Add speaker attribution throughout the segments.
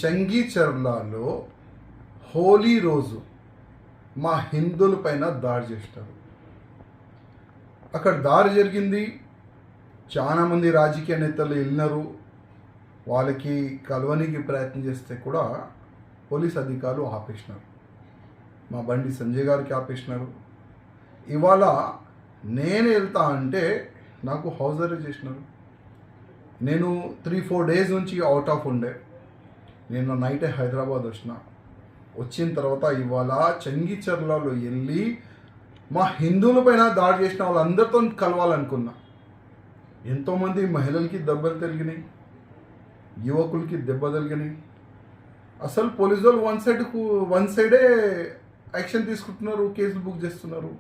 Speaker 1: చంగీచర్లలో హోలీ రోజు మా హిందువుల పైన దాడి చేస్తారు. అక్కడ దాడి జరిగింది. చాలామంది రాజకీయ నేతలు వెళ్ళినారు. వాళ్ళకి కలవనికి ప్రయత్నం చేస్తే కూడా పోలీస్ అధికారులు ఆపేసినారు. మా బండి సంజయ్ గారికి ఆపేసినారు. ఇవాళ నేను వెళ్తా అంటే నాకు హౌస్ అరెస్ట్ చేసినారు. నేను 3-4 డేస్ నుంచి అవుట్ ఆఫ్ ఉండే. నేను నైటే హైదరాబాద్ వచ్చిన తర్వాత ఇవాళ చంగీచర్లలో వెళ్ళి మా హిందువుల పైన దాడి చేసిన వాళ్ళందరితో కలవాలనుకున్నా. ఎంతోమంది మహిళలకి దెబ్బలు తగిలినాయి, యువకులకి దెబ్బ తగిలినాయి. అసలు పోలీసు వాళ్ళు వన్ సైడే యాక్షన్ తీసుకుంటున్నారు, కేసులు బుక్ చేస్తున్నారు.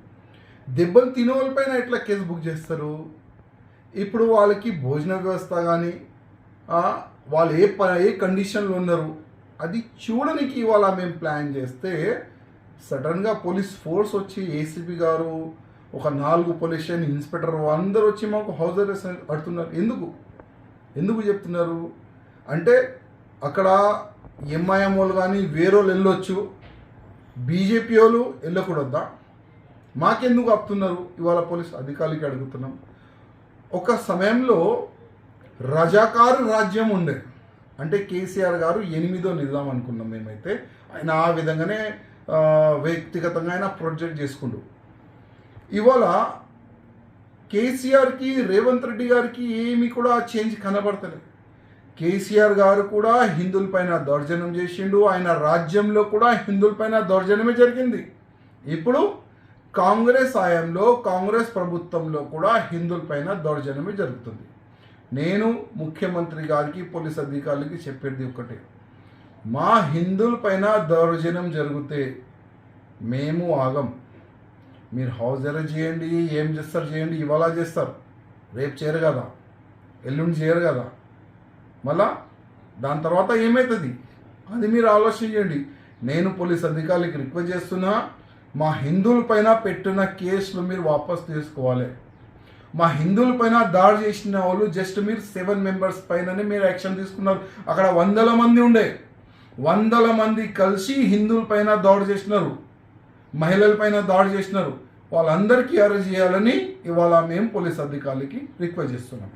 Speaker 1: దెబ్బలు తినే వాళ్ళపైన ఎట్లా కేసు బుక్ చేస్తారు? ఇప్పుడు వాళ్ళకి భోజన వ్యవస్థ కానీ వాళ్ళు ఏ కండిషన్లో ఉన్నారు అది చూడడానికి ఇవాళ మేము ప్లాన్ చేస్తే సడన్గా పోలీస్ ఫోర్స్ వచ్చి ఏసీపీ గారు, ఒక 4 పోలీస్ స్టేషన్ ఇన్స్పెక్టర్ అందరూ వచ్చి మాకు హౌస్ అరెస్ట్ అడుతున్నారు. ఎందుకు చెప్తున్నారు అంటే అక్కడ ఎంఐఎం వాళ్ళు కానీ వేరే వాళ్ళు వెళ్ళొచ్చు, బీజేపీ వాళ్ళు వెళ్ళకూడదా? మాకెందుకు ఆపుతున్నారు? ఇవాళ పోలీస్ అధికారులకి అడుగుతున్నాం. ఒక సమయంలో రజాకారు రాజ్యం ఉండే, అంటే కేసీఆర్ గారు 8వ నిజాం అనుకున్నాం మేమైతే. ఆయన ఆ విధంగానే వ్యక్తిగతంగా ఆయన ప్రొజెక్ట్ చేసుకుంటూ ఇవాళ కేసీఆర్కి రేవంత్ రెడ్డి గారికి ఏమీ కూడా చేంజ్ కనబడతలేదు. కేసీఆర్ గారు కూడా హిందువులపైన దౌర్జన్యం చేసిండు. ఆయన రాజ్యంలో కూడా హిందువులపైన దౌర్జన్యమే జరిగింది. ఇప్పుడు కాంగ్రెస్ హయాంలో కాంగ్రెస్ ప్రభుత్వంలో కూడా హిందువులపైన దౌర్జన్యమే జరుగుతుంది. నేను ముఖ్యమంత్రి గారికి, పోలీస్ అధికారులకి చెప్పేది ఒకటే, మా హిందువులపైన దౌర్జన్యం జరిగితే మేము ఆగం. మీరు హౌస్ అరెస్ట్ చేయండి, ఏం చేస్తారు చేయండి. ఇవాళ చేస్తారు, రేపు చేయరు కదా, ఎల్లుండి చేయరు కదా. మళ్ళా దాని తర్వాత ఏమవుతుంది అది మీరు ఆలోచించండి. నేను పోలీస్ అధికారులకి రిక్వెస్ట్ చేస్తున్నా, మా హిందువులపైన పెట్టిన కేసులు మీరు వాపస్ తీసుకోవాలి. మా హిందువులపైన దాడి చేసిన వాళ్ళు జస్ట్ మీరు 7 మెంబర్స్ పైననే మీరు యాక్షన్ తీసుకున్నారు. అక్కడ 100 మంది ఉండే, 100 మంది కలిసి హిందువులపైన దాడి చేసినారు, మహిళలపైన దాడి చేసినారు. వాళ్ళందరికీ అరెస్ట్ చేయాలని ఇవాళ మేము పోలీస్ అధికారులకి రిక్వెస్ట్ చేస్తున్నాం.